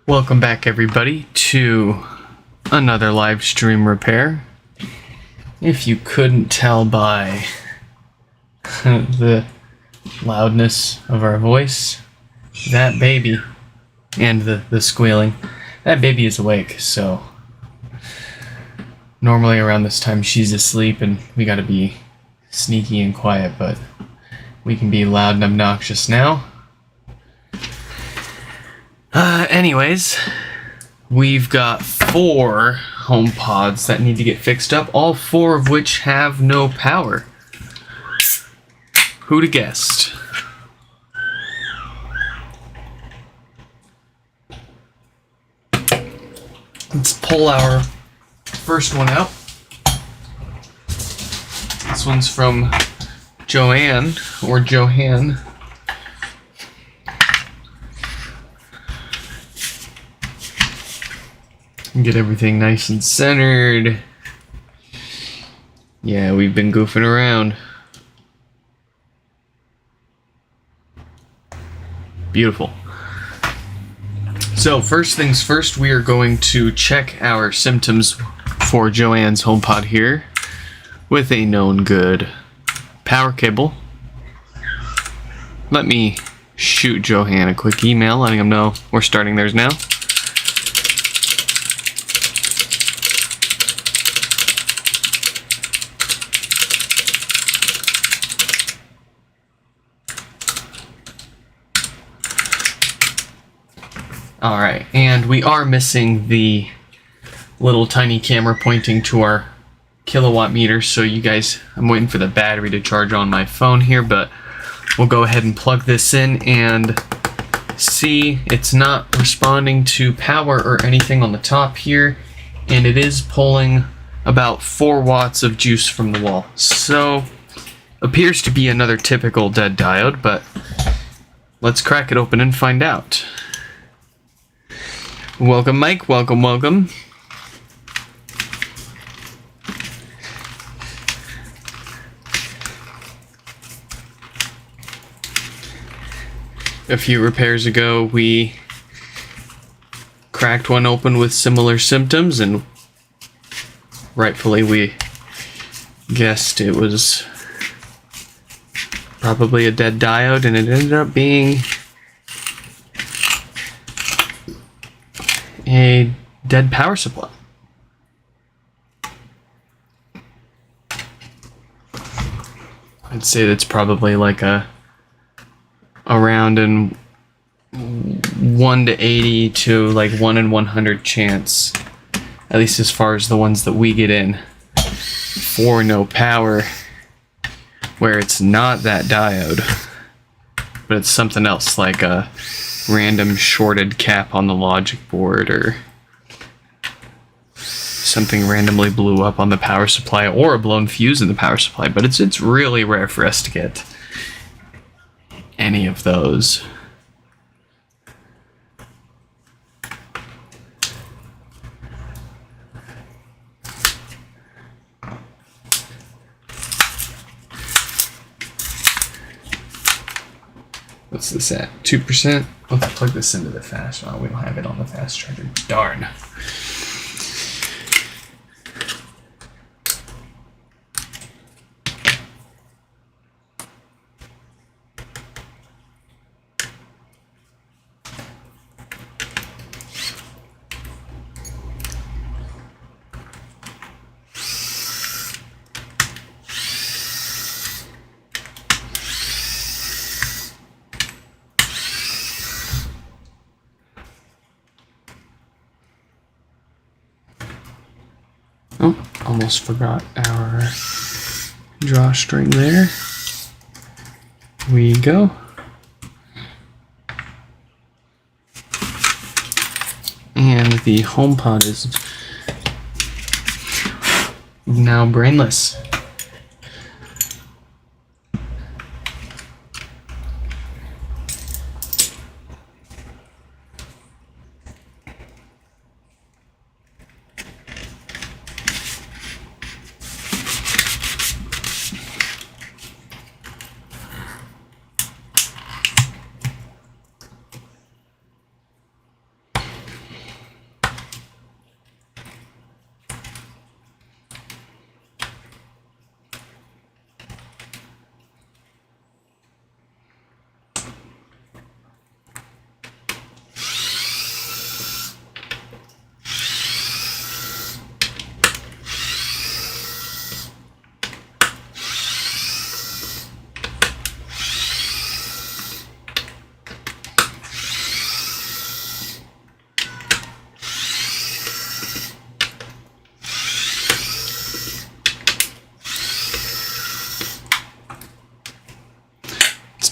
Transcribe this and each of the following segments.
Welcome back, everybody, to another live stream repair. If you couldn't tell by the loudness of our voice, that baby, and the squealing, that baby is awake, so normally around this time she's asleep and we gotta be sneaky and quiet, but we can be loud and obnoxious now. Anyways, we've got 4 HomePods that need to get fixed up, all 4 of which have no power. Who'd have guessed? Let's pull our first one out. This one's from Johann, or Johann. Get everything nice and centered. Yeah, we've been goofing around. Beautiful. So first things first, we are going to check our symptoms for Joann's HomePod here with a known good power cable. Let me shoot Johann a quick email letting him know we're starting theirs now. Alright, and we are missing the little tiny camera pointing to our kilowatt meter, so you guys, I'm waiting for the battery to charge on my phone here, but we'll go ahead and plug this in and see it's not responding to power or anything on the top here, and it is pulling about 4 watts of juice from the wall. So, appears to be another typical dead diode, but let's crack it open and find out. Welcome, Mike. Welcome, welcome. A few repairs ago, we cracked one open with similar symptoms, and rightfully we guessed it was probably a dead diode, and it ended up being a dead power supply. I'd say that's probably like around in 1 to 80 to like 1 in 100 chance, at least as far as the ones that we get in, for no power, where it's not that diode, but it's something else like a random shorted cap on the logic board, or something randomly blew up on the power supply, or a blown fuse in the power supply. But it's really rare for us to get any of those. What's this at? 2%? Let's plug this into the fast. Oh, we don't have it on the fast charger. Darn. Oh, almost forgot our drawstring there. We go. And the HomePod is now brainless.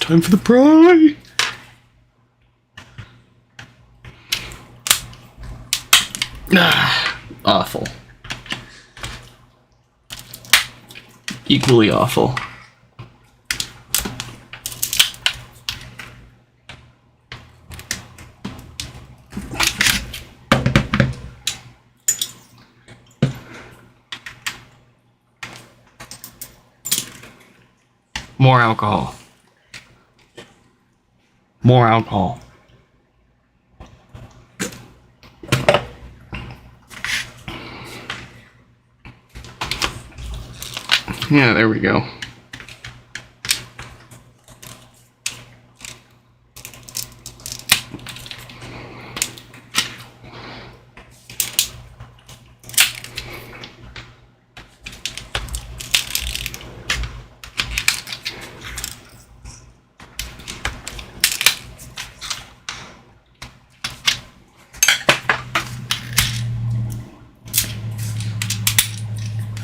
Time for the pry! Ah, awful. Equally awful. More alcohol. More alcohol. Yeah, there we go.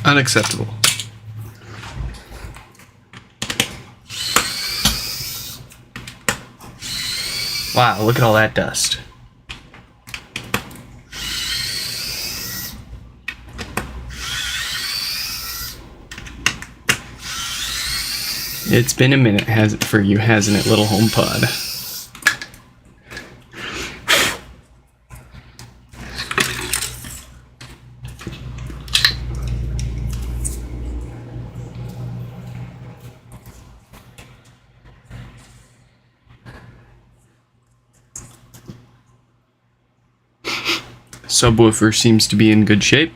Unacceptable. Wow, look at all that dust. It's been a minute, has it, for you, hasn't it, little HomePod? Subwoofer seems to be in good shape.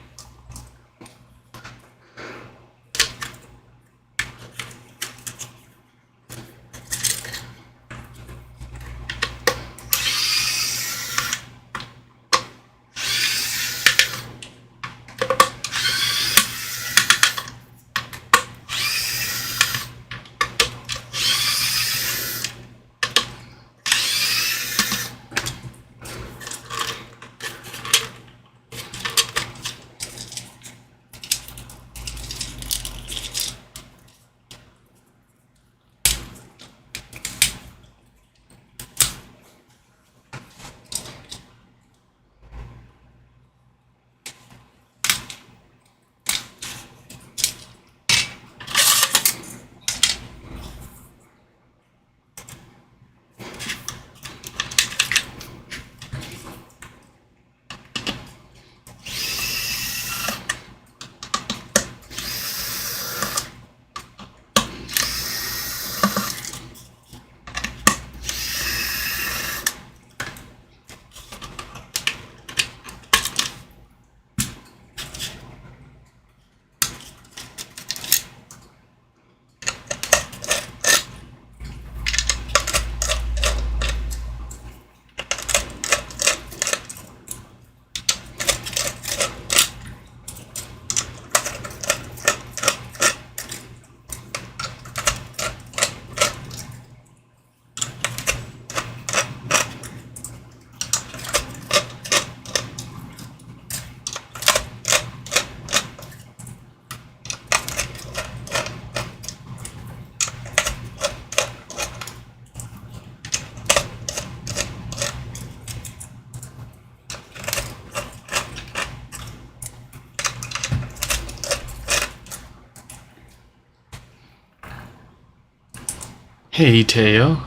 Hey, Teo.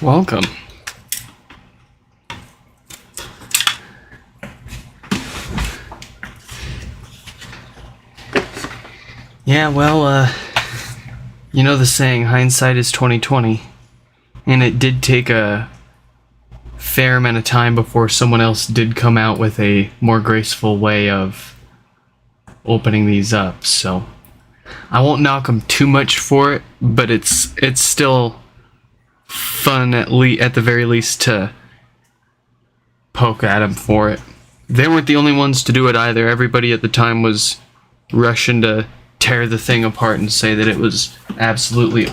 Welcome. Yeah, well, you know the saying, hindsight is 20/20, and it did take a fair amount of time before someone else did come out with a more graceful way of opening these up, so I won't knock them too much for it, but it's still fun at the very least to poke at them for it. They weren't the only ones to do it either. Everybody at the time was rushing to tear the thing apart and say that it was absolutely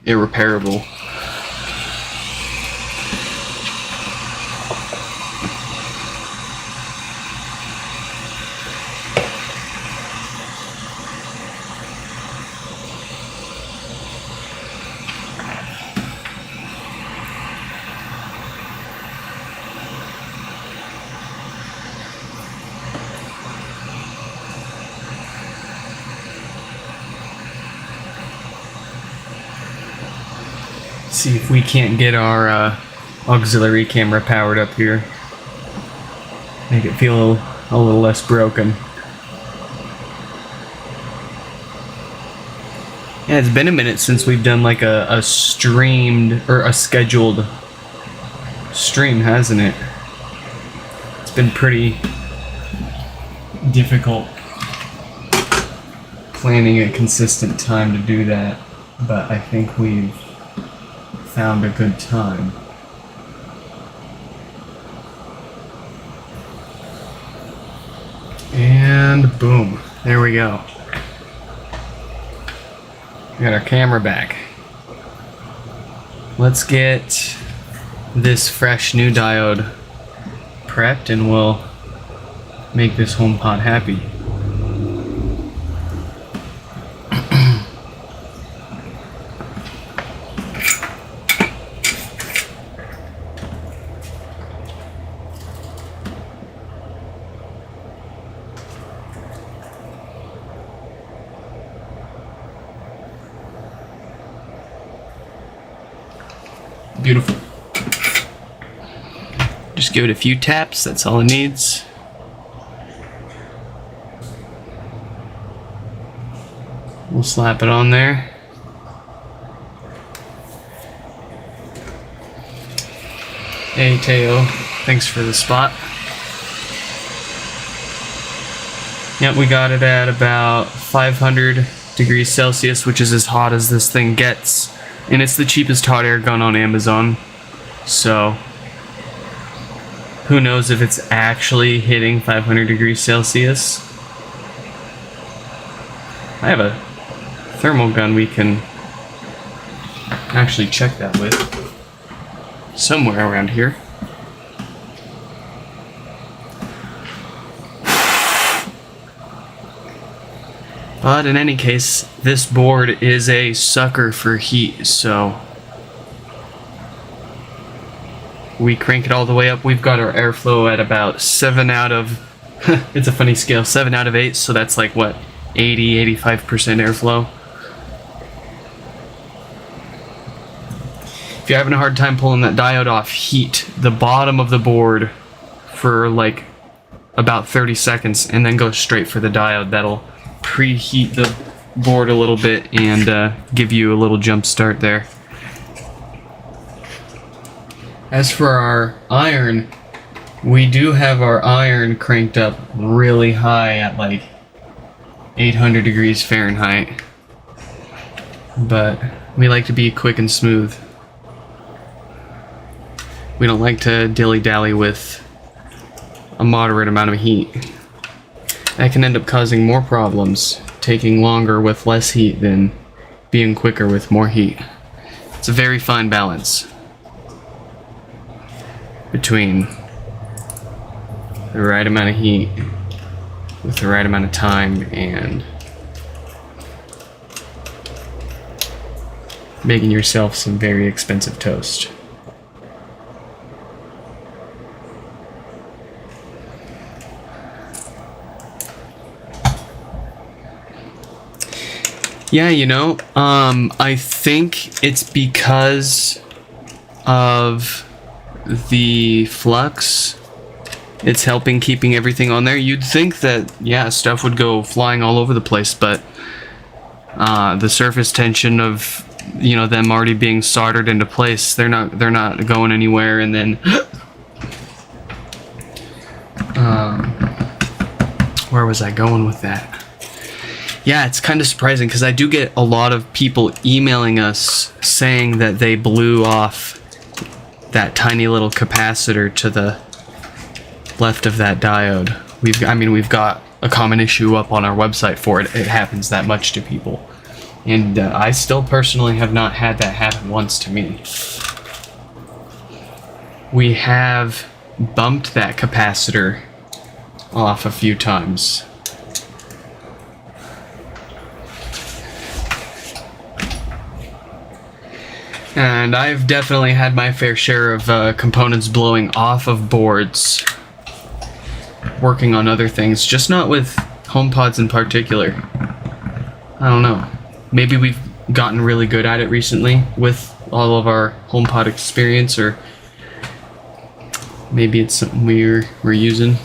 irreparable. See if we can't get our auxiliary camera powered up here. Make it feel a little less broken. Yeah, it's been a minute since we've done like a streamed or a scheduled stream, hasn't it? It's been pretty difficult planning a consistent time to do that, but I think we've found a good time. And boom, there we go. We got our camera back. Let's get this fresh new diode prepped and we'll make this HomePod happy. Beautiful. Just give it a few taps, that's all it needs. We'll slap it on there. Hey Teo, thanks for the spot. Yep, we got it at about 500 degrees Celsius, which is as hot as this thing gets. And it's the cheapest hot air gun on Amazon. So, who knows if it's actually hitting 500 degrees Celsius. I have a thermal gun we can actually check that with. Somewhere around here. But in any case, this board is a sucker for heat, so we crank it all the way up. We've got our airflow at about 7 out of, it's a funny scale, 7 out of 8, so that's like what, 80-85% airflow. If you're having a hard time pulling that diode off, heat the bottom of the board for like about 30 seconds and then go straight for the diode. That'll preheat the board a little bit and give you a little jump start there. As for our iron, we do have our iron cranked up really high at like 800 degrees Fahrenheit, but we like to be quick and smooth. We don't like to dilly-dally with a moderate amount of heat. That can end up causing more problems, taking longer with less heat than being quicker with more heat. It's a very fine balance between the right amount of heat with the right amount of time and making yourself some very expensive toast. Yeah, you know, I think it's because of the flux. It's helping keeping everything on there. You'd think that, yeah, stuff would go flying all over the place, but the surface tension of, you know, them already being soldered into place, they're not going anywhere. And then where was I going with that? Yeah, it's kind of surprising because I do get a lot of people emailing us saying that they blew off that tiny little capacitor to the left of that diode. We've got a common issue up on our website for it. It happens that much to people. And I still personally have not had that happen once to me. We have bumped that capacitor off a few times. And I've definitely had my fair share of components blowing off of boards working on other things, just not with HomePods in particular. I don't know. Maybe we've gotten really good at it recently with all of our HomePod experience, or maybe it's something we're using.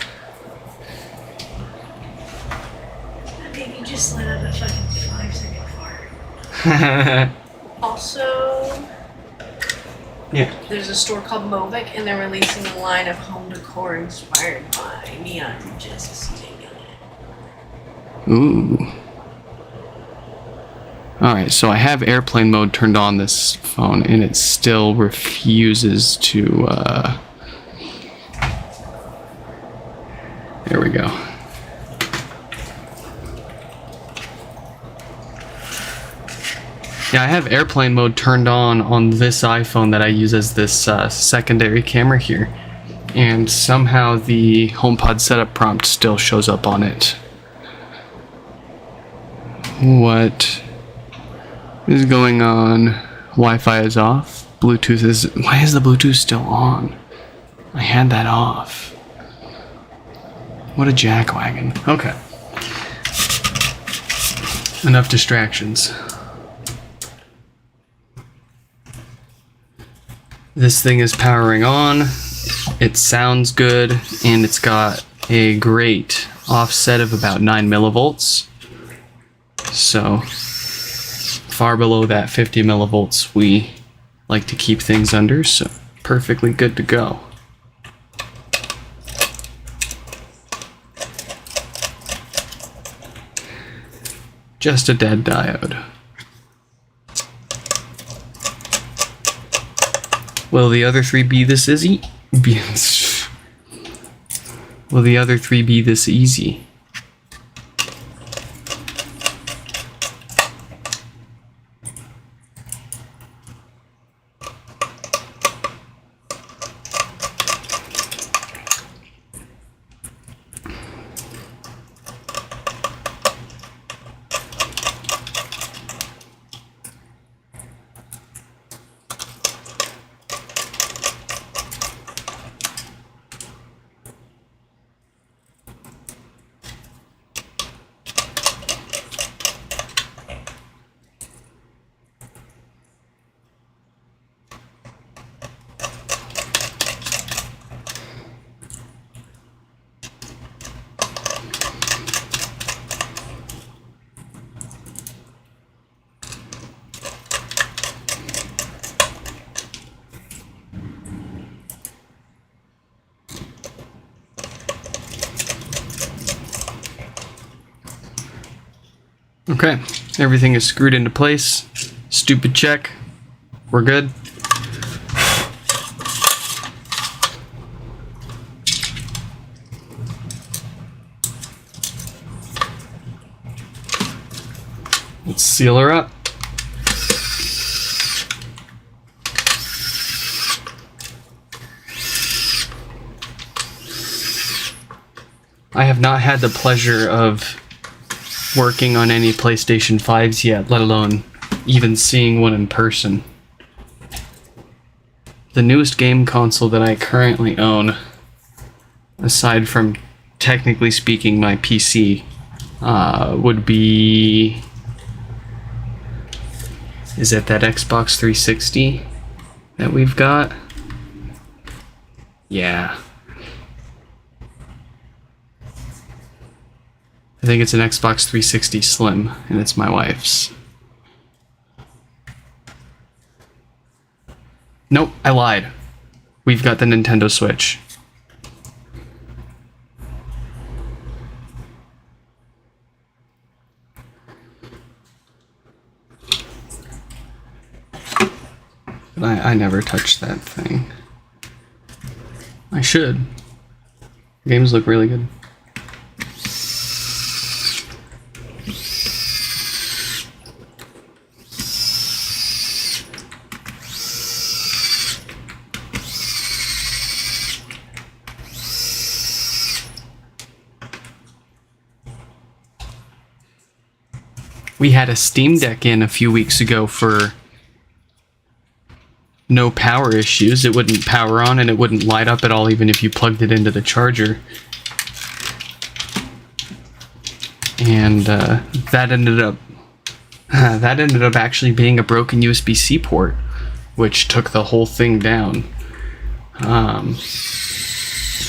Maybe just let out a fucking 5-second fart. Also, yeah. there's a store called Movic, and they're releasing a line of home decor inspired by neon just Ooh. Alright, so I have airplane mode turned on this phone, and it still refuses to, There we go. Yeah, I have airplane mode turned on this iPhone that I use as this secondary camera here. And somehow the HomePod setup prompt still shows up on it. What is going on? Wi-Fi is off. Bluetooth is... Why is the Bluetooth still on? I had that off. What a jackwagon. Okay. Enough distractions. This thing is powering on. It sounds good, and it's got a great offset of about 9 millivolts. So, far below that 50 millivolts we like to keep things under, so perfectly good to go. Just a dead diode. Will the other three be this easy? Will the other three be this easy? Okay, everything is screwed into place. Stupid check. We're good. Let's seal her up. I have not had the pleasure of working on any PlayStation 5s yet, let alone even seeing one in person. The newest game console that I currently own, aside from technically speaking my PC, would be... Is it that Xbox 360 that we've got? Yeah. I think it's an Xbox 360 Slim, and it's my wife's. Nope, I lied. We've got the Nintendo Switch. But I never touched that thing. I should. Games look really good. We had a Steam Deck in a few weeks ago for no power issues. It wouldn't power on and it wouldn't light up at all even if you plugged it into the charger. And that ended up actually being a broken USB-C port, which took the whole thing down.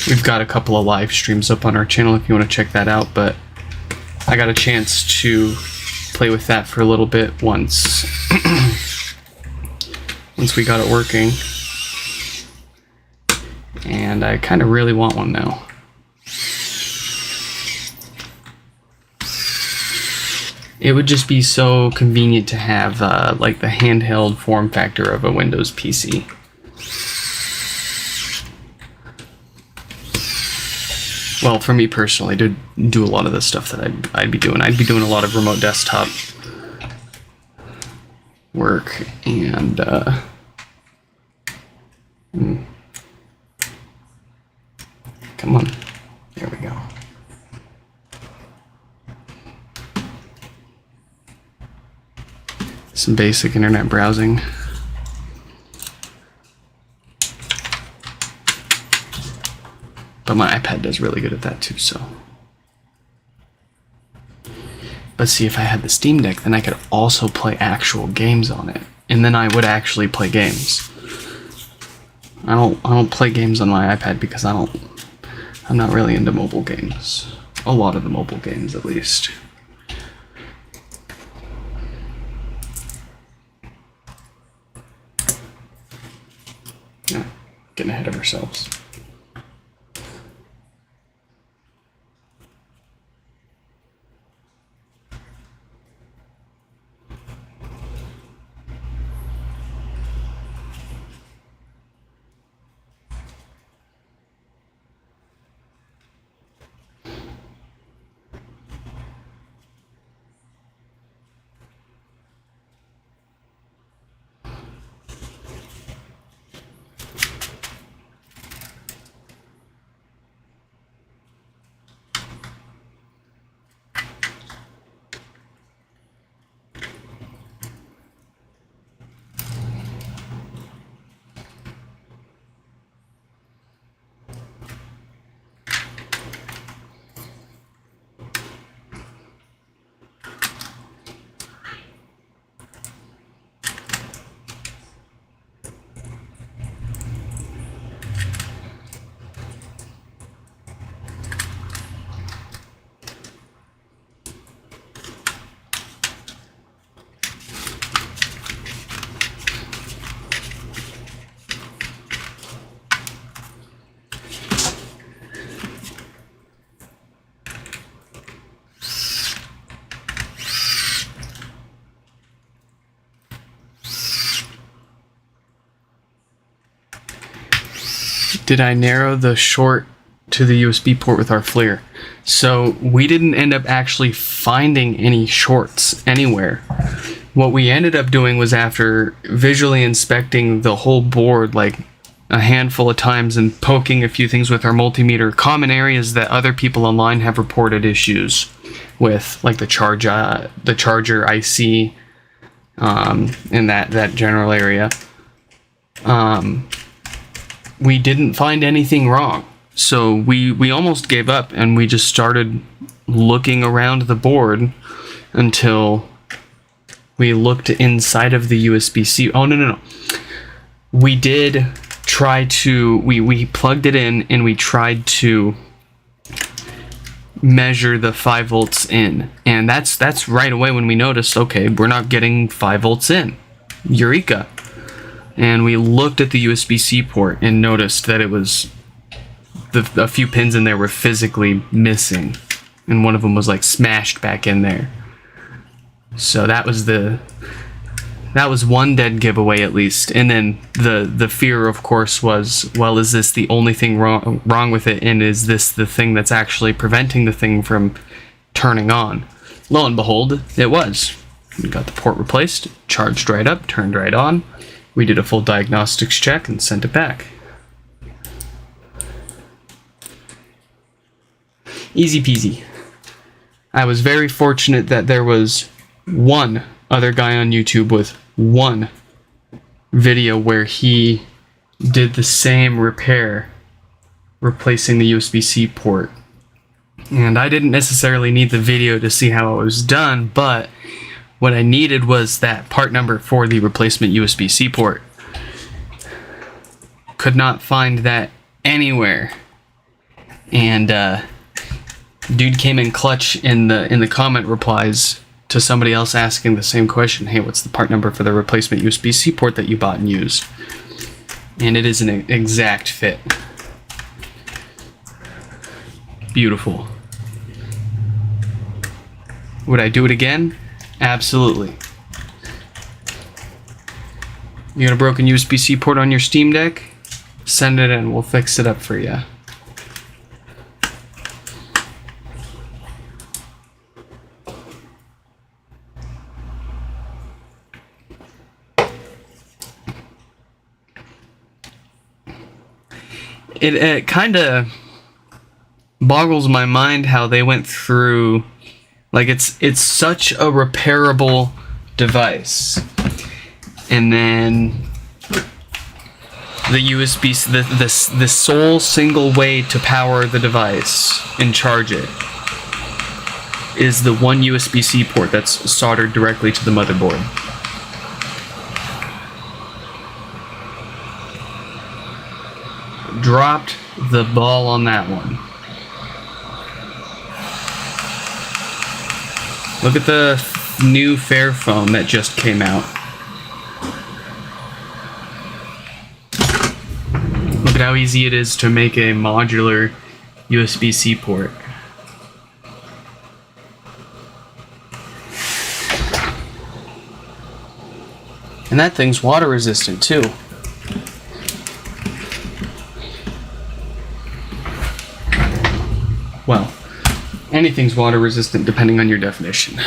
We've got a couple of live streams up on our channel if you want to check that out, but I got a chance to play with that for a little bit once we got it working, and I kind of really want one now. It would just be so convenient to have like the handheld form factor of a Windows PC. Well, for me personally, to do a lot of the stuff that I'd be doing. I'd be doing a lot of remote desktop work, and come on, there we go. Some basic internet browsing. But my iPad does really good at that too, so. But see, if I had the Steam Deck, then I could also play actual games on it. And then I would actually play games. I don't play games on my iPad because I'm not really into mobile games. A lot of the mobile games, at least. Yeah, getting ahead of ourselves. Did I narrow the short to the USB port with our FLIR? So we didn't end up actually finding any shorts anywhere. What we ended up doing was, after visually inspecting the whole board like a handful of times and poking a few things with our multimeter, common areas that other people online have reported issues with, like the charger IC, in that general area. We didn't find anything wrong. So we almost gave up, and we just started looking around the board until we looked inside of the USB-C. Oh, no. We did try to, we plugged it in and we tried to measure the 5 volts in. And that's right away when we noticed, okay, we're not getting 5 volts in. Eureka. And we looked at the USB-C port and noticed that it was, a few pins in there were physically missing, and one of them was like smashed back in there. So that was one dead giveaway at least. And then the fear, of course, was, well, is this the only thing wrong with it, and is this the thing that's actually preventing the thing from turning on? Lo and behold, it was. We got the port replaced, charged right up, turned right on. We did a full diagnostics check and sent it back. Easy peasy. I was very fortunate that there was one other guy on YouTube with one video where he did the same repair, replacing the USB-C port. And I didn't necessarily need the video to see how it was done, but what I needed was that part number for the replacement USB-C port. could not find that anywhere. And dude came in clutch in the comment replies to somebody else asking the same question. Hey, what's the part number for the replacement USB-C port that you bought and used? And it is an exact fit. Beautiful. Would I do it again? Absolutely. You got a broken USB-C port on your Steam Deck? Send it in, we'll fix it up for you. It kind of boggles my mind how they went through, like it's such a repairable device, and then the USB, the sole single way to power the device and charge it is the one USB-C port that's soldered directly to the motherboard. Dropped the ball on that one. Look at the new Fairphone that just came out. Look at how easy it is to make a modular USB-C port. And that thing's water resistant too. Well, anything's water resistant depending on your definition.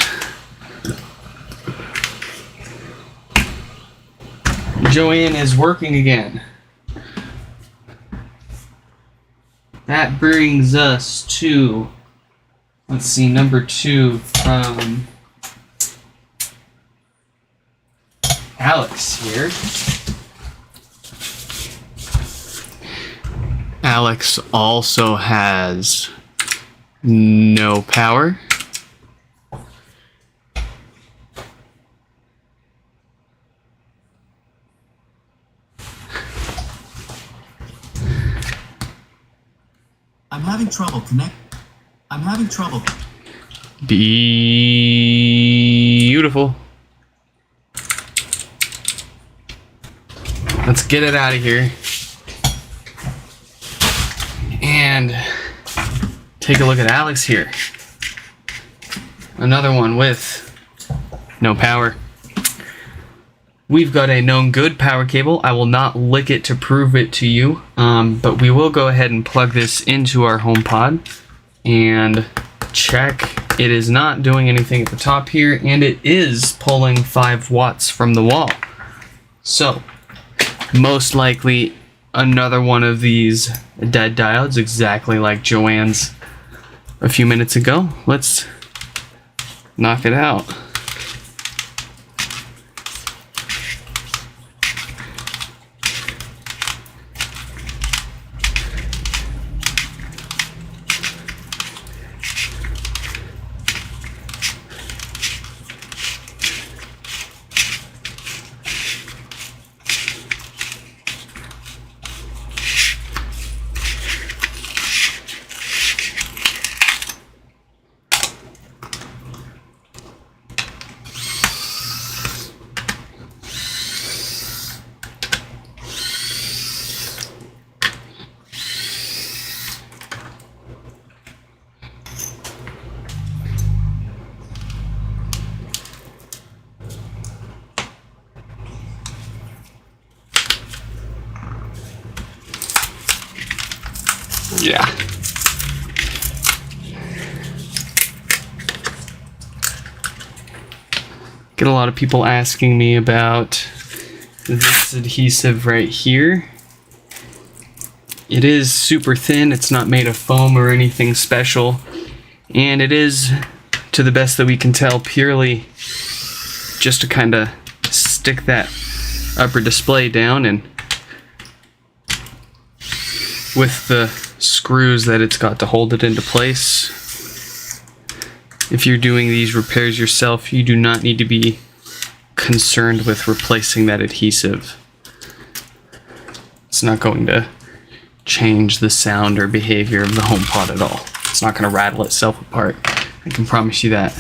Johann is working again. That brings us to, let's see, number 2 from Alex here. Alex also has no power. I'm having trouble Beautiful. Let's get it out of here. And take a look at Alex here. Another one with no power. We've got a known good power cable. I will not lick it to prove it to you, but we will go ahead and plug this into our HomePod and check. It is not doing anything at the top here, and it is pulling 5 watts from the wall. So, most likely another one of these dead diodes, exactly like Joann's a few minutes ago. Let's knock it out. Yeah. Get a lot of people asking me about this adhesive right here. It is super thin. It's not made of foam or anything special. And it is, to the best that we can tell, purely just to kind of stick that upper display down, and with the screws that it's got to hold it into place. If you're doing these repairs yourself, you do not need to be concerned with replacing that adhesive. It's not going to change the sound or behavior of the HomePod at all. It's not going to rattle itself apart. I can promise you that.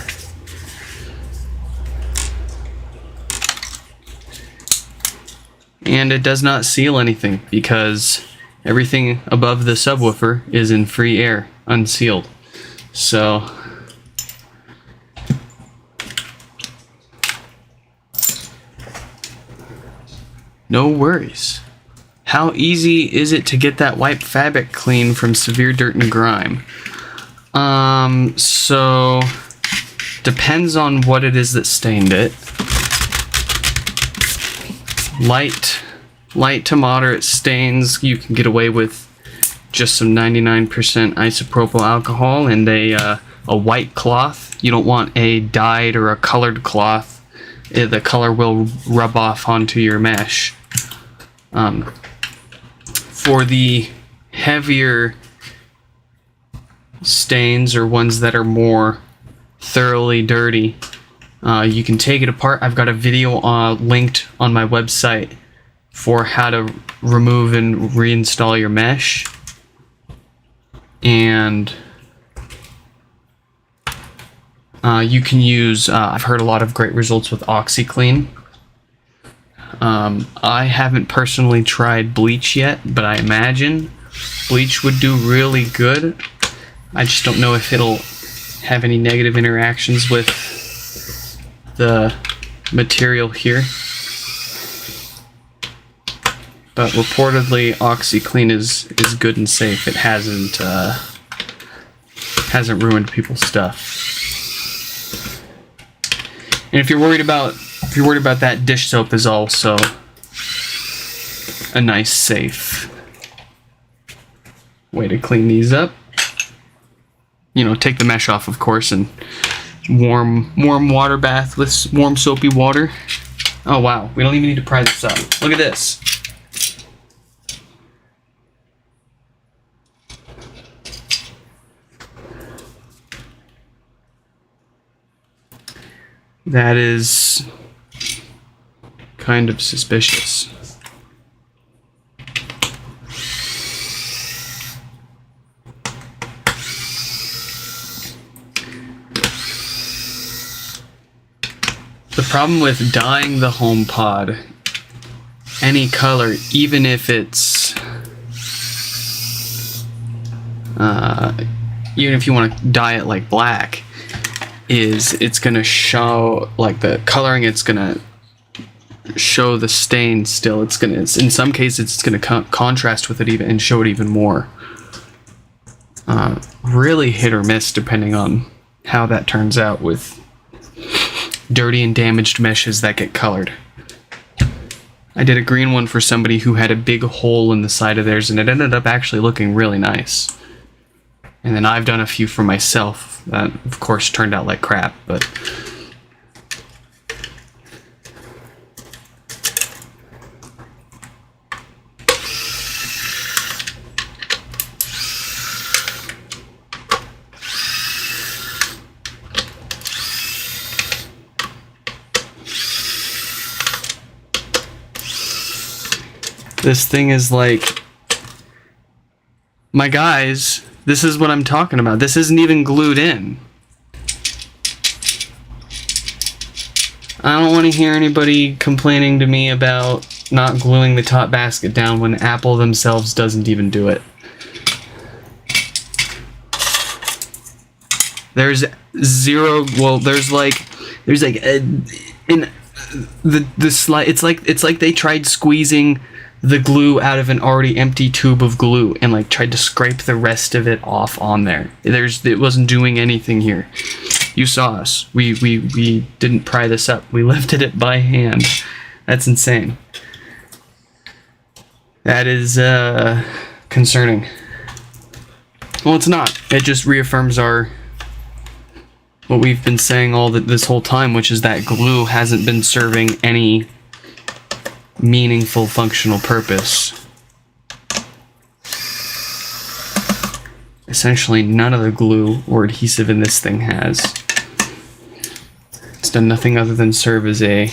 And it does not seal anything because everything above the subwoofer is in free air, unsealed. So no worries. How easy is it to get that white fabric clean from severe dirt and grime? So depends on what it is that stained it. Light to moderate stains you can get away with just some 99% isopropyl alcohol and a white cloth. You don't want a dyed or a colored cloth. The color will rub off onto your mesh. For the heavier stains or ones that are more thoroughly dirty, you can take it apart. I've got a video linked on my website for how to remove and reinstall your mesh. And you can use, I've heard a lot of great results with OxyClean. I haven't personally tried bleach yet, but I imagine bleach would do really good. I just don't know if it'll have any negative interactions with the material here. But reportedly OxyClean is good and safe. It hasn't ruined people's stuff. And if you're worried about that, dish soap is also a nice, safe way to clean these up. You know, take the mesh off, of course, and warm water bath with warm soapy water. Oh wow, we don't even need to pry this up. Look at this. That is kind of suspicious. The problem with dyeing the HomePod any color, even if it's even if you want to dye it like black, is it's gonna show, like, the coloring, it's gonna show the stain still. It's in some cases it's gonna contrast with it even and show it even more. Really hit or miss depending on how that turns out with dirty and damaged meshes that get colored. I did a green one for somebody who had a big hole in the side of theirs, and it ended up actually looking really nice. And then I've done a few for myself that, of course, turned out like crap, but this thing is like, my guys, this is what I'm talking about. This isn't even glued in. I don't want to hear anybody complaining to me about not gluing the top basket down when Apple themselves doesn't even do it. There's zero, well, there's like in the slide, it's like they tried squeezing the glue out of an already empty tube of glue and like tried to scrape the rest of it off on there. It wasn't doing anything here. You saw us. We didn't pry this up. We lifted it by hand. That's insane. That is concerning. Well, it's not. It just reaffirms what we've been saying this whole time, which is that glue hasn't been serving any meaningful functional purpose. Essentially, none of the glue or adhesive in this thing has. It's done nothing other than serve as a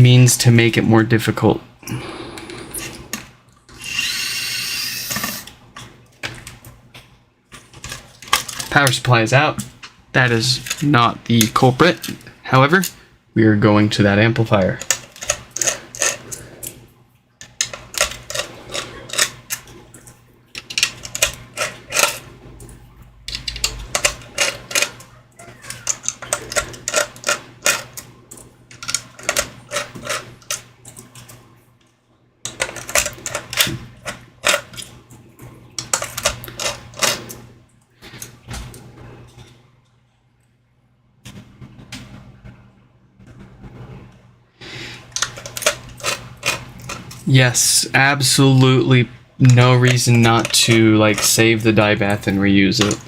means to make it more difficult. Power supply is out. That is not the culprit. However, we are going to that amplifier. Yes, absolutely no reason not to like save the dye bath and reuse it.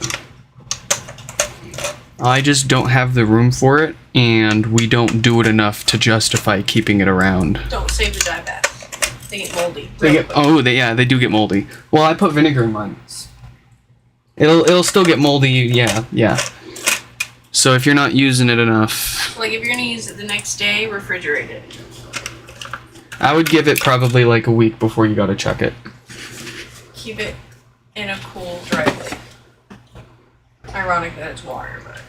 I just don't have the room for it, and we don't do it enough to justify keeping it around. Don't save the dye bath. They get moldy. They do get moldy. Well, I put vinegar in mine. It'll still get moldy, yeah. So if you're not using it enough, Like if you're gonna use it the next day, refrigerate it. I would give it probably like a week before you gotta chuck it. Keep it in a cool, dry place. Ironic that it's water, but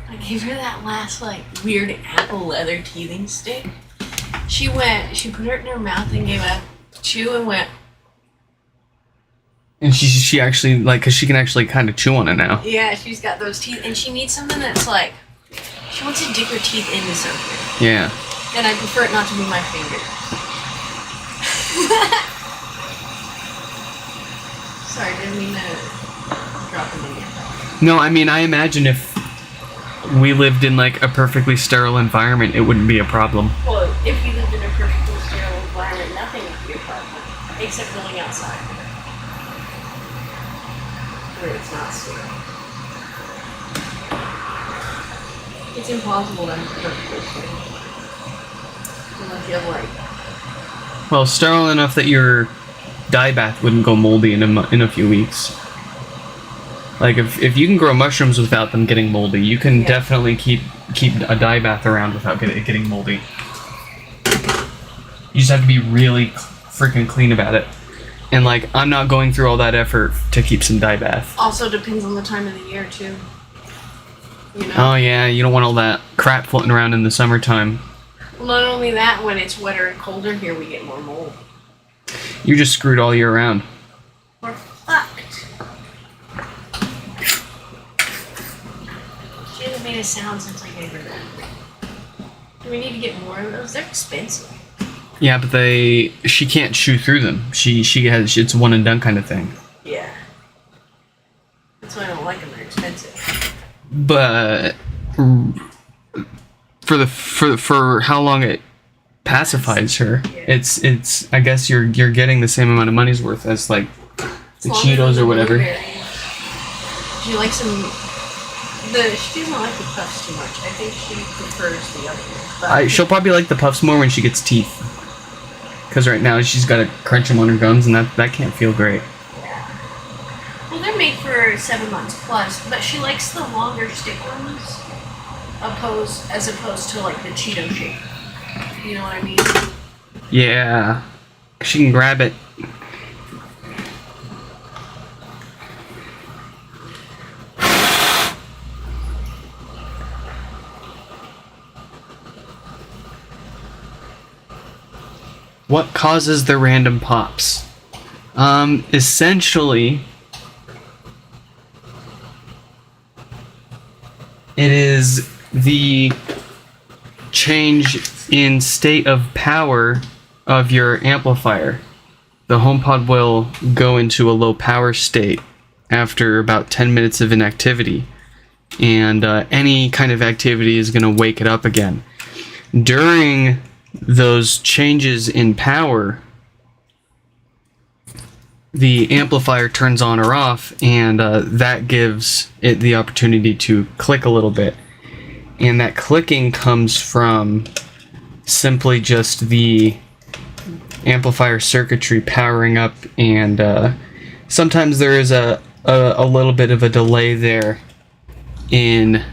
I gave her that last like weird apple leather teething stick. She put it in her mouth and gave a chew and went. And she actually like, cause she can actually kind of chew on it now. Yeah, she's got those teeth, and she needs something that's like, she wants to dig her teeth into something. Yeah. And I prefer it not to be my finger. Sorry, didn't mean to drop it in your mouth. No, I mean, I imagine if we lived in like a perfectly sterile environment, it wouldn't be a problem. Well, if you lived in a perfectly sterile environment, nothing would be a problem, except going outside, where it's not sterile. It's impossible to have a perfectly sterile environment, unless you have like. Well, sterile enough that your dye bath wouldn't go moldy in a few weeks. Like if you can grow mushrooms without them getting moldy, you can definitely keep a dye bath around without it getting moldy. You just have to be really freaking clean about it. And like, I'm not going through all that effort to keep some dye bath. Also depends on the time of the year too. You know? Oh yeah, you don't want all that crap floating around in the summertime. Well, not only that, when it's wetter and colder here, we get more mold. You're just screwed all year round. We're fucked. She hasn't made a sound since I gave her that. Do we need to get more of those? They're expensive. Yeah, but she can't chew through them. She has, it's one and done kind of thing. Yeah. That's why I don't like them. They're expensive. But for how long it pacifies her, it's I guess you're getting the same amount of money's worth as like the Cheetos or whatever. She likes some. She doesn't like the puffs too much. I think she prefers the other ones. She'll probably like the puffs more when she gets teeth. Because right now she's got to crunch them on her gums, and that can't feel great. Yeah. Well, they're made for 7 months plus, but she likes the longer stick ones, as opposed to like the Cheeto shape. You know what I mean? Yeah, she can grab it. What causes the random pops? Essentially, it is the change in state of power of your amplifier. The HomePod will go into a low power state after about 10 minutes of inactivity, and any kind of activity is going to wake it up again. During those changes in power, the amplifier turns on or off, and that gives it the opportunity to click a little bit. And that clicking comes from simply just the amplifier circuitry powering up, and sometimes there is a little bit of a delay there in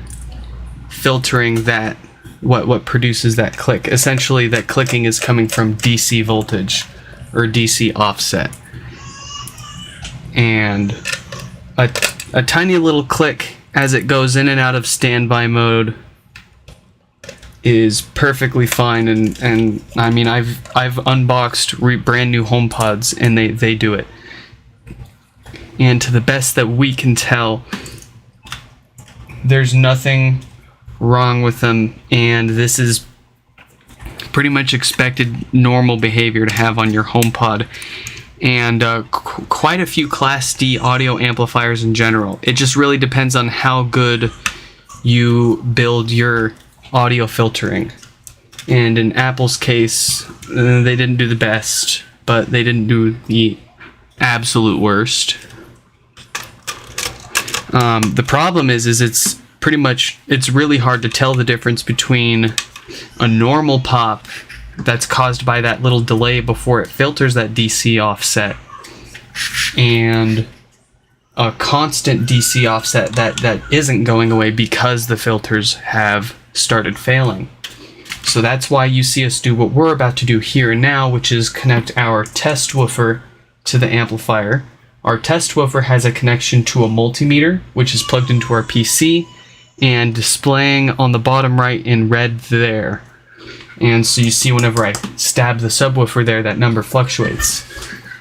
filtering that what produces that click. Essentially, that clicking is coming from DC voltage or DC offset. And a tiny little click as it goes in and out of standby mode is perfectly fine. And I mean, I've unboxed brand new HomePods and they do it. And to the best that we can tell, there's nothing wrong with them, and this is pretty much expected normal behavior to have on your HomePod and quite a few Class D audio amplifiers in general. It just really depends on how good you build your audio filtering. And in Apple's case, they didn't do the best, but they didn't do the absolute worst. The problem is it's really hard to tell the difference between a normal pop that's caused by that little delay before it filters that DC offset and a constant DC offset that isn't going away because the filters have started failing. So that's why you see us do what we're about to do here and now, which is connect our test woofer to the amplifier. Our test woofer has a connection to a multimeter, which is plugged into our PC and displaying on the bottom right in red there. And so you see whenever I stab the subwoofer there, that number fluctuates.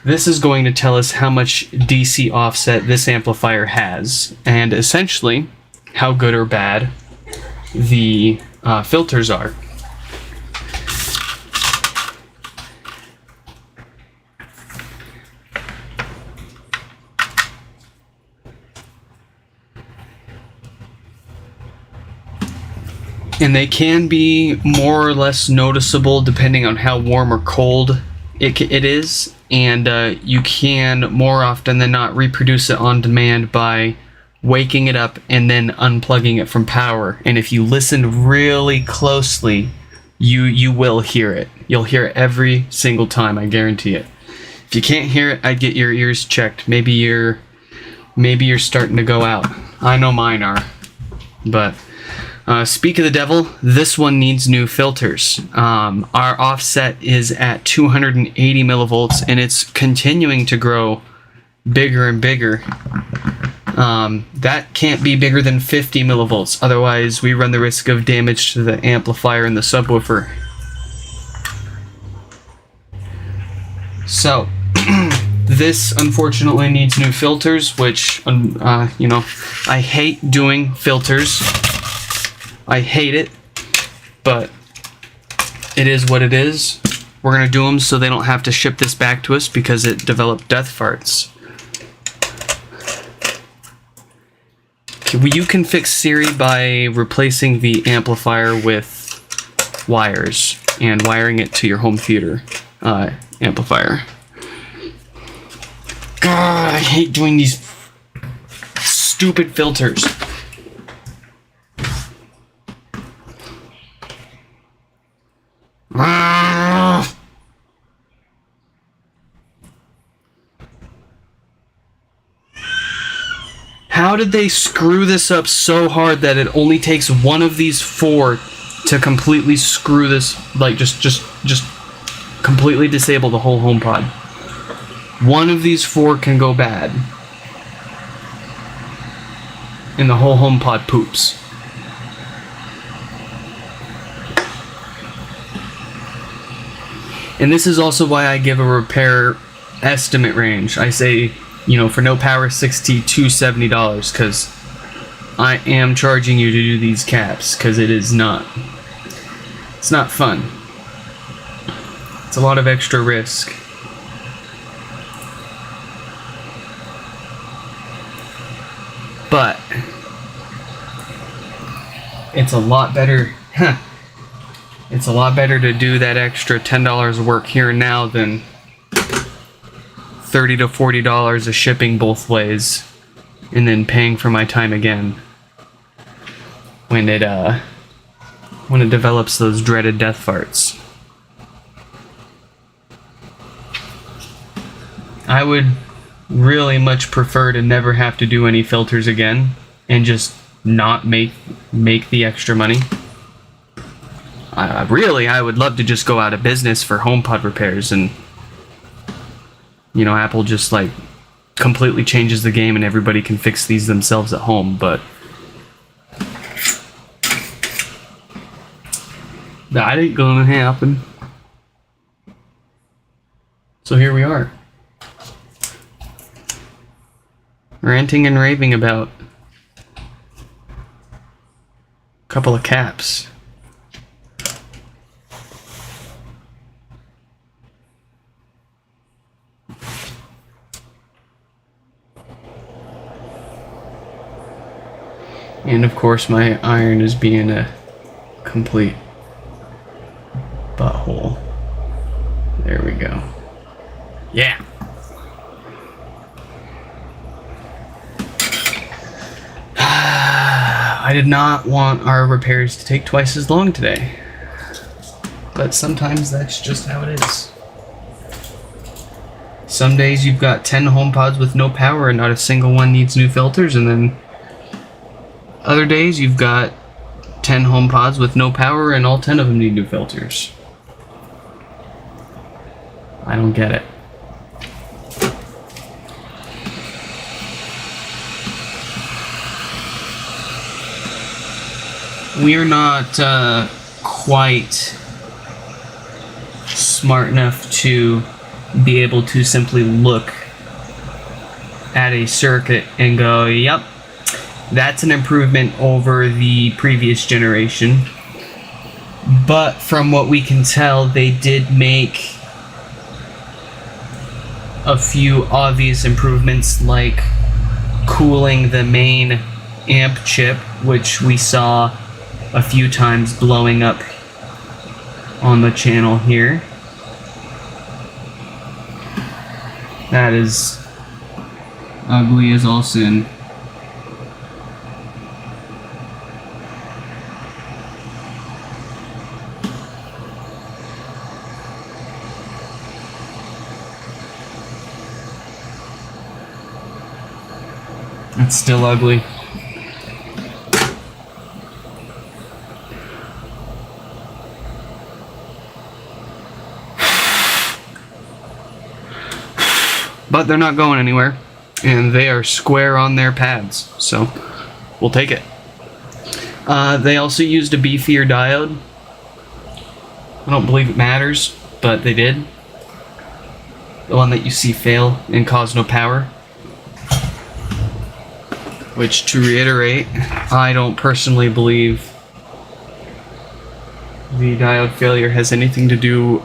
This is going to tell us how much DC offset this amplifier has, and essentially how good or bad the filters are. And they can be more or less noticeable depending on how warm or cold it is, and you can more often than not reproduce it on demand by waking it up and then unplugging it from power. And if you listen really closely, you will hear it. You'll hear it every single time, I guarantee it. If you can't hear it, I'd get your ears checked. Maybe you're starting to go out. I know mine are. But speak of the devil, this one needs new filters. Our offset is at 280 millivolts, and it's continuing to grow bigger and bigger. That can't be bigger than 50 millivolts, otherwise we run the risk of damage to the amplifier and the subwoofer. So, this unfortunately needs new filters, which, I hate doing filters. I hate it, but it is what it is. We're going to do them so they don't have to ship this back to us because it developed death farts. You can fix Siri by replacing the amplifier with wires and wiring it to your home theater amplifier. God, I hate doing these stupid filters. How did they screw this up so hard that it only takes one of these four to completely screw this, like just completely disable the whole HomePod? One of these four can go bad, and the whole HomePod poops. And this is also why I give a repair estimate range. I say, for no power, $60 to $70, because I am charging you to do these caps, because it's not fun. It's a lot of extra risk. But it's a lot better. It's a lot better to do that extra $10 of work here and now than $30 to $40 of shipping both ways, and then paying for my time again when it develops those dreaded death farts. I would really much prefer to never have to do any filters again and just not make the extra money. I would love to just go out of business for HomePod repairs, and Apple just like completely changes the game and everybody can fix these themselves at home, but that ain't gonna happen. So here we are, ranting and raving about a couple of caps. And of course my iron is being a complete butthole. There we go. Yeah. I did not want our repairs to take twice as long today. But sometimes that's just how it is. Some days you've got 10 HomePods with no power and not a single one needs new filters, and then other days you've got 10 HomePods with no power and all 10 of them need new filters. I don't get it. We're not quite smart enough to be able to simply look at a circuit and go, yep, that's an improvement over the previous generation. But from what we can tell, they did make a few obvious improvements, like cooling the main amp chip, which we saw a few times blowing up on the channel here. That is ugly as all sin. It's still ugly. But they're not going anywhere, and they are square on their pads, so we'll take it. They also used a beefier diode. I don't believe it matters, but they did. The one that you see fail and cause no power. Which, to reiterate, I don't personally believe the diode failure has anything to do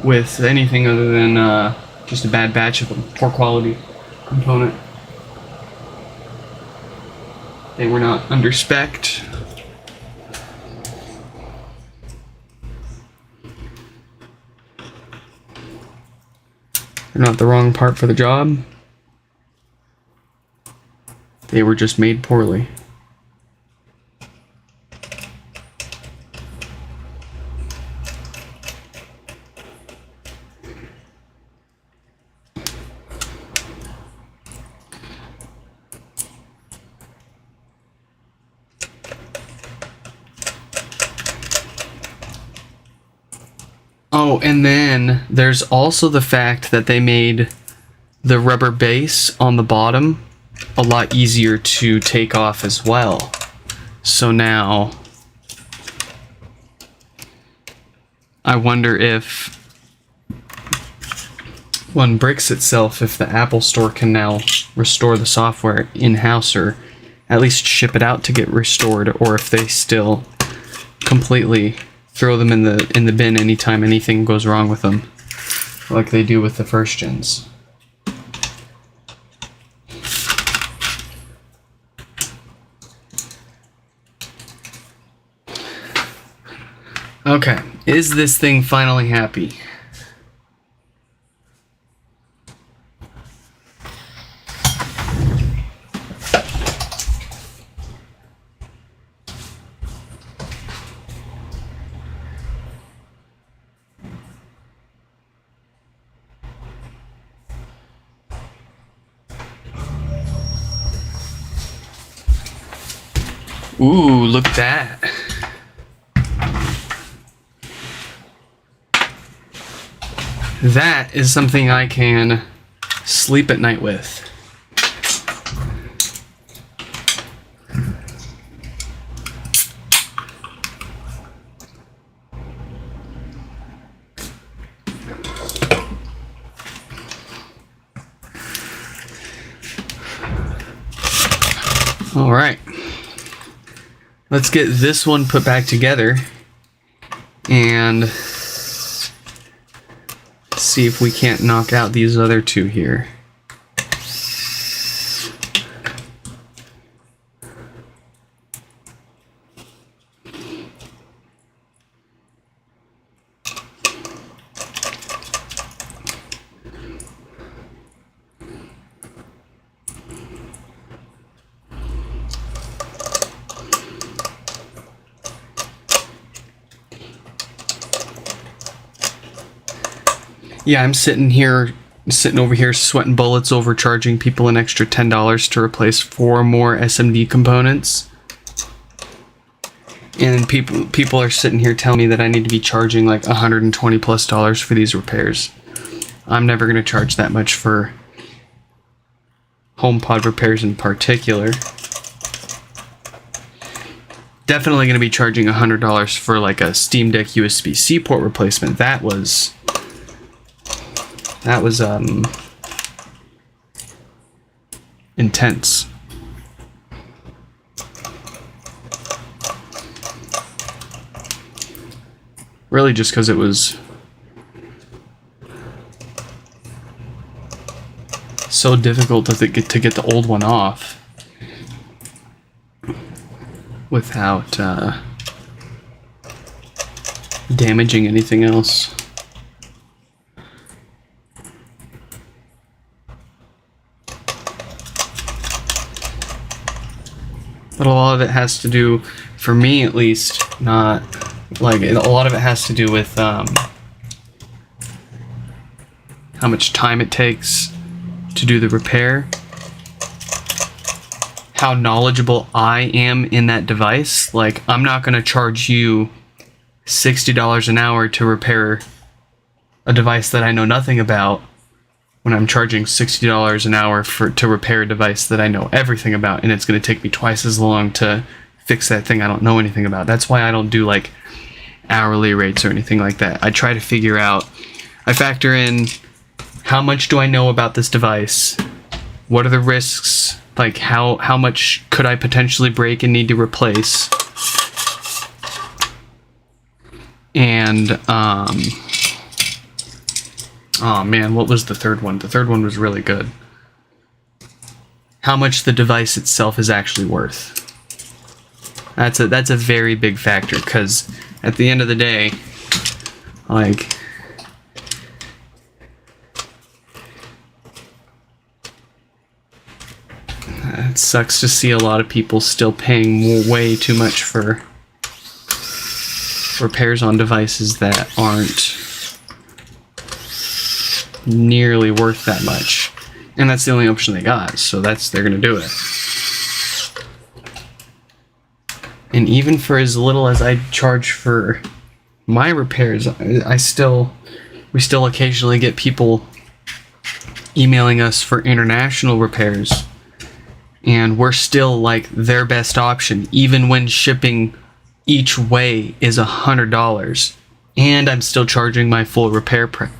with anything other than just a bad batch of a poor quality component. They were not under spec'd. They're not the wrong part for the job. They were just made poorly. Oh, and then there's also the fact that they made the rubber base on the bottom a lot easier to take off as well. So now I wonder if one bricks itself, if the Apple Store can now restore the software in-house, or at least ship it out to get restored, or if they still completely throw them in the bin anytime anything goes wrong with them, like they do with the first gens. Okay, is this thing finally happy? Ooh, look at that. that is something I can sleep at night with. All right, let's get this one put back together and see if we can't knock out these other two here. Yeah, I'm sitting over here sweating bullets over charging people an extra $10 to replace 4 more SMD components. And people are sitting here telling me that I need to be charging like $120+ for these repairs. I'm never going to charge that much for HomePod repairs in particular. Definitely going to be charging $100 for like a Steam Deck USB-C port replacement. That was intense. Really just because it was so difficult to get the old one off without damaging anything else. But a lot of it has to do, for me at least, not like a lot of it has to do with how much time it takes to do the repair, how knowledgeable I am in that device. Like, I'm not going to charge you $60 an hour to repair a device that I know nothing about, when I'm charging $60 an hour to repair a device that I know everything about, and it's going to take me twice as long to fix that thing I don't know anything about. That's why I don't do like hourly rates or anything like that. I try to figure out, I factor in how much do I know about this device, what are the risks, like how much could I potentially break and need to replace, and oh man, what was the third one? The third one was really good. How much the device itself is actually worth. That's a very big factor, because at the end of the day, like, it sucks to see a lot of people still paying way too much for repairs on devices that aren't nearly worth that much, and that's the only option they got, so they're gonna do it. And even for as little as I charge for my repairs, we still occasionally get people emailing us for international repairs, and we're still like their best option, even when shipping each way is $100, and I'm still charging my full repair price.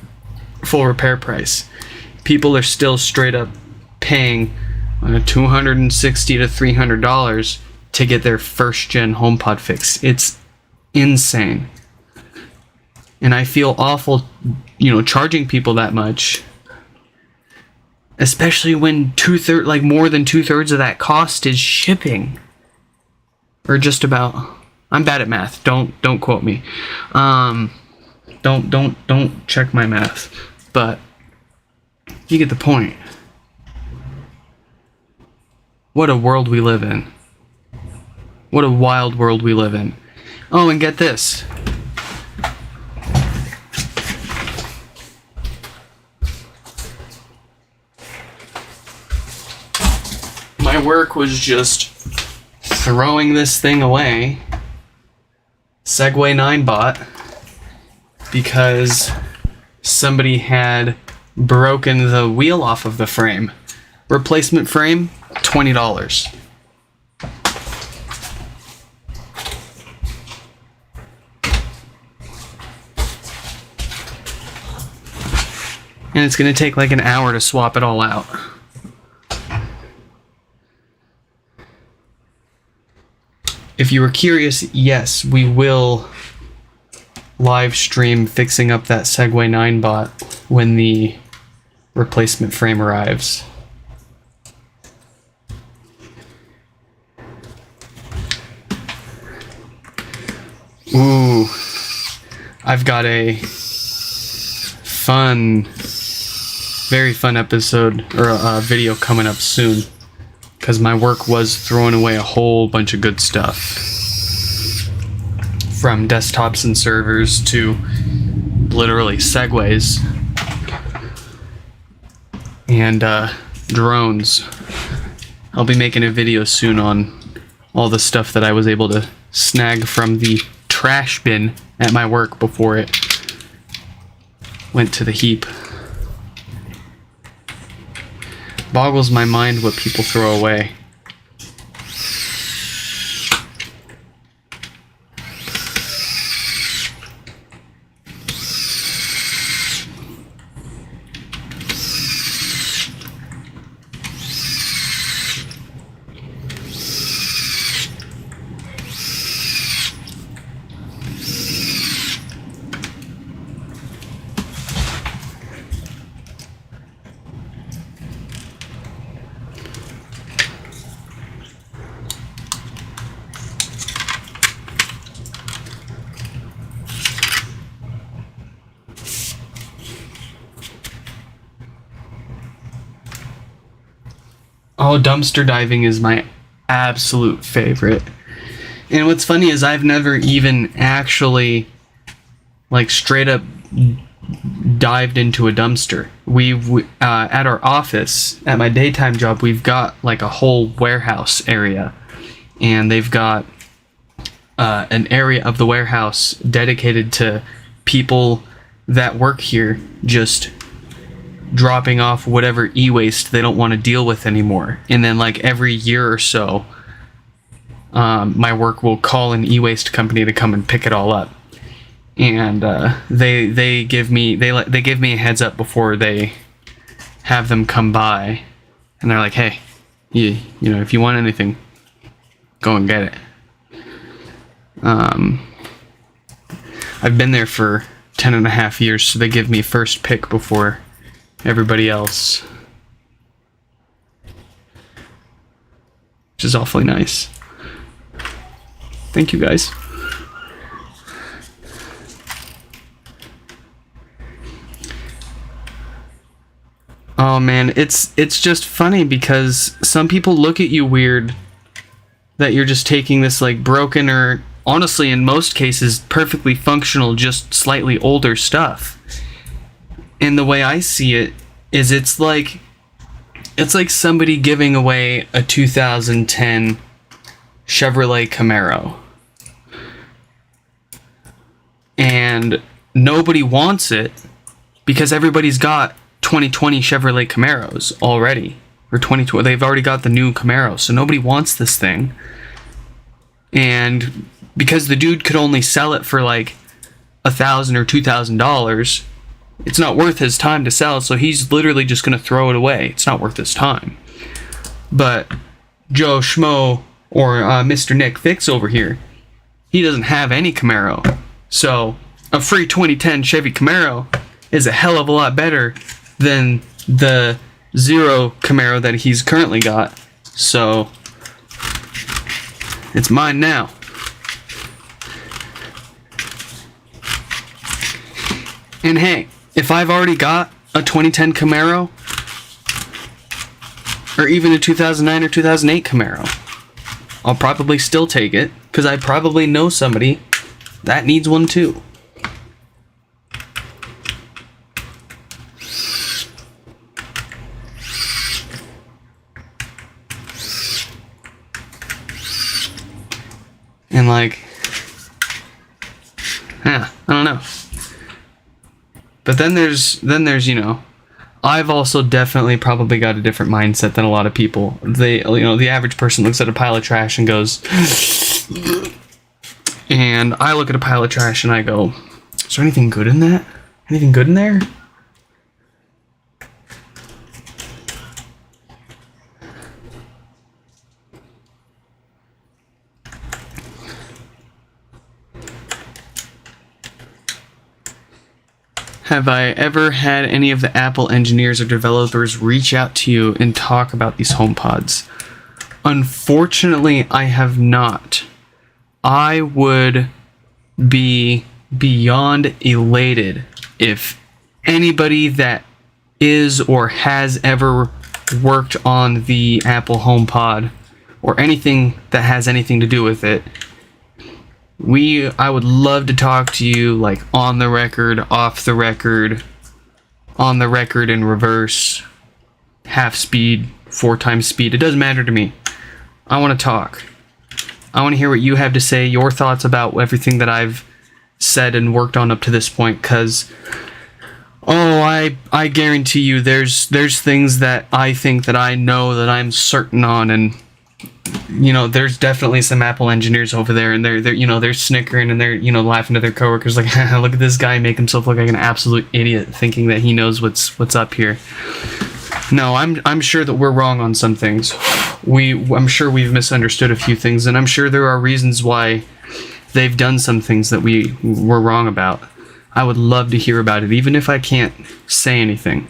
People are still straight up paying $260 to $300 to get their first gen HomePod fix. It's insane, and I feel awful, charging people that much, especially when more than 2/3 of that cost is shipping, or just about. I'm bad at math. Don't quote me. Don't check my math. But you get the point. What a world we live in. What a wild world we live in. Oh, and get this. My work was just throwing this thing away, Segway 9 bot, because somebody had broken the wheel off of the frame. Replacement frame, $20. And it's going to take like an hour to swap it all out. If you were curious, yes, we will live stream fixing up that Segway 9 bot when the replacement frame arrives. Ooh, I've got a very fun episode or a video coming up soon, because my work was throwing away a whole bunch of good stuff, from desktops and servers to literally Segways and drones. I'll be making a video soon on all the stuff that I was able to snag from the trash bin at my work before it went to the heap. Boggles my mind what people throw away. Oh, dumpster diving is my absolute favorite. And what's funny is I've never even actually, like, straight up dived into a dumpster. We've at our office, at my daytime job, we've got like a whole warehouse area, and they've got an area of the warehouse dedicated to people that work here just dropping off whatever e-waste they don't want to deal with anymore. And then like every year or so, my work will call an e-waste company to come and pick it all up. And they give me a heads up before they have them come by, and they're like, hey, you know, if you want anything, go and get it. I've been there for 10.5 years, so they give me first pick before everybody else, which is awfully nice. Thank you, guys. Oh man, it's just funny because some people look at you weird that you're just taking this like broken, or honestly in most cases perfectly functional, just slightly older stuff. And the way I see it is it's like somebody giving away a 2010 Chevrolet Camaro. And nobody wants it because everybody's got 2020 Chevrolet Camaros already. Or 2020, they've already got the new Camaro, so nobody wants this thing. And because the dude could only sell it for like $1,000 or $2,000, it's not worth his time to sell, so he's literally just going to throw it away. It's not worth his time. But Joe Schmo or Mr. Nick Fix over here, he doesn't have any Camaro. So a free 2010 Chevy Camaro is a hell of a lot better than the zero Camaro that he's currently got. So it's mine now. And hey, if I've already got a 2010 Camaro, or even a 2009 or 2008 Camaro, I'll probably still take it, because I probably know somebody that needs one too. And like, I don't know. But then there's I've also definitely probably got a different mindset than a lot of people. The average person looks at a pile of trash and goes, and I look at a pile of trash and I go, is there anything good in that? Anything good in there? Have I ever had any of the Apple engineers or developers reach out to you and talk about these HomePods? Unfortunately, I have not. I would be beyond elated if anybody that is or has ever worked on the Apple HomePod or anything that has anything to do with it. I would love to talk to you, like, on the record, off the record, on the record in reverse, half speed, 4 times speed. It doesn't matter to me. I want to talk. I want to hear what you have to say, your thoughts about everything that I've said and worked on up to this point, because I guarantee you there's things that I think that I know that I'm certain on, and there's definitely some Apple engineers over there, and they're snickering and they're laughing to their coworkers like, look at this guy make himself look like an absolute idiot, thinking that he knows what's up here. No, I'm sure that we're wrong on some things. I'm sure we've misunderstood a few things, and I'm sure there are reasons why they've done some things that we were wrong about. I would love to hear about it, even if I can't say anything.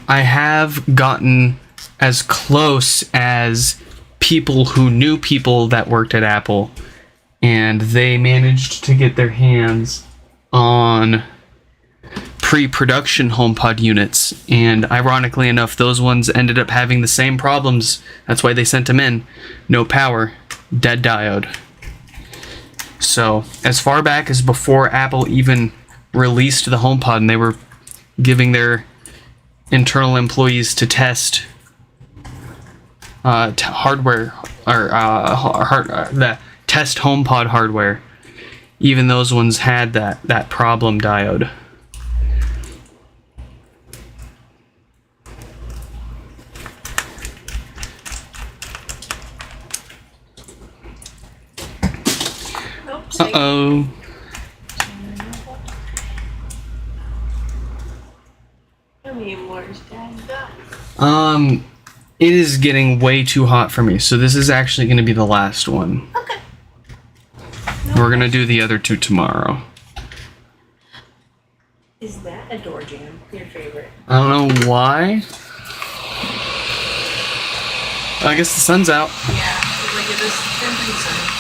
I have gotten as close as people who knew people that worked at Apple, and they managed to get their hands on pre-production HomePod units, and ironically enough, those ones ended up having the same problems. That's why they sent them in. No power, dead diode. So, as far back as before Apple even released the HomePod, and they were giving their internal employees to test hardware, or the test HomePod hardware, even those ones had that problem diode. Uh-oh. How many more is Dad got? It is getting way too hot for me, so this is actually going to be the last one. Okay. We're going to do the other 2 tomorrow. Is that a door jam? Your favorite? I don't know why. I guess the sun's out. Yeah, like it is pretty sunny.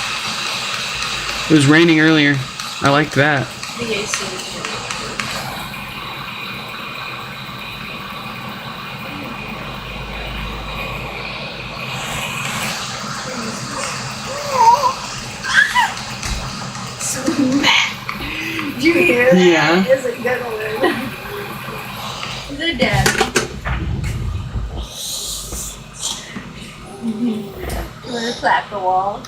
It was raining earlier. I liked that. The AC is Did you hear that? Yeah. Is it good one? Is it Dad? You want to clap the wall?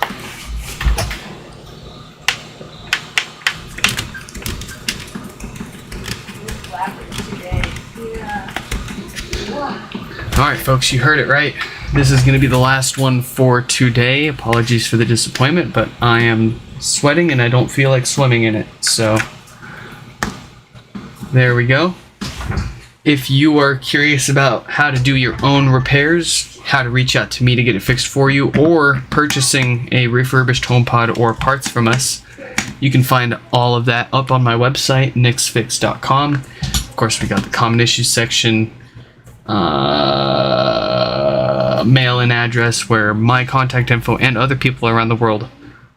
Alright, folks, you heard it right. This is going to be the last one for today. Apologies for the disappointment, but I am sweating and I don't feel like swimming in it. So, there we go. If you are curious about how to do your own repairs, how to reach out to me to get it fixed for you, or purchasing a refurbished HomePod or parts from us, you can find all of that up on my website, nixfix.com. Of course, we got the common issues section, mail-in address where my contact info and other people around the world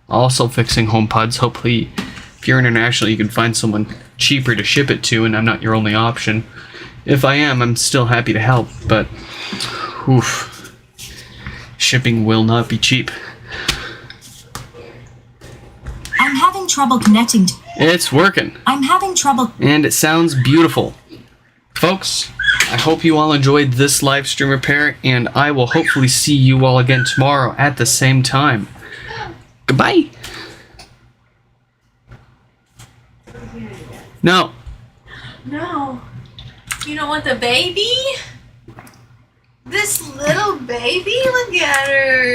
also fixing HomePods. Hopefully, if you're international, you can find someone cheaper to ship it to, and I'm not your only option. If I am, I'm still happy to help, but oof, shipping will not be cheap. I'm having trouble connecting to... It's working. I'm having trouble... And it sounds beautiful. Folks, I hope you all enjoyed this live stream repair, and I will hopefully see you all again tomorrow at the same time. Goodbye. No. No. You don't want the baby? This little baby? Look at her.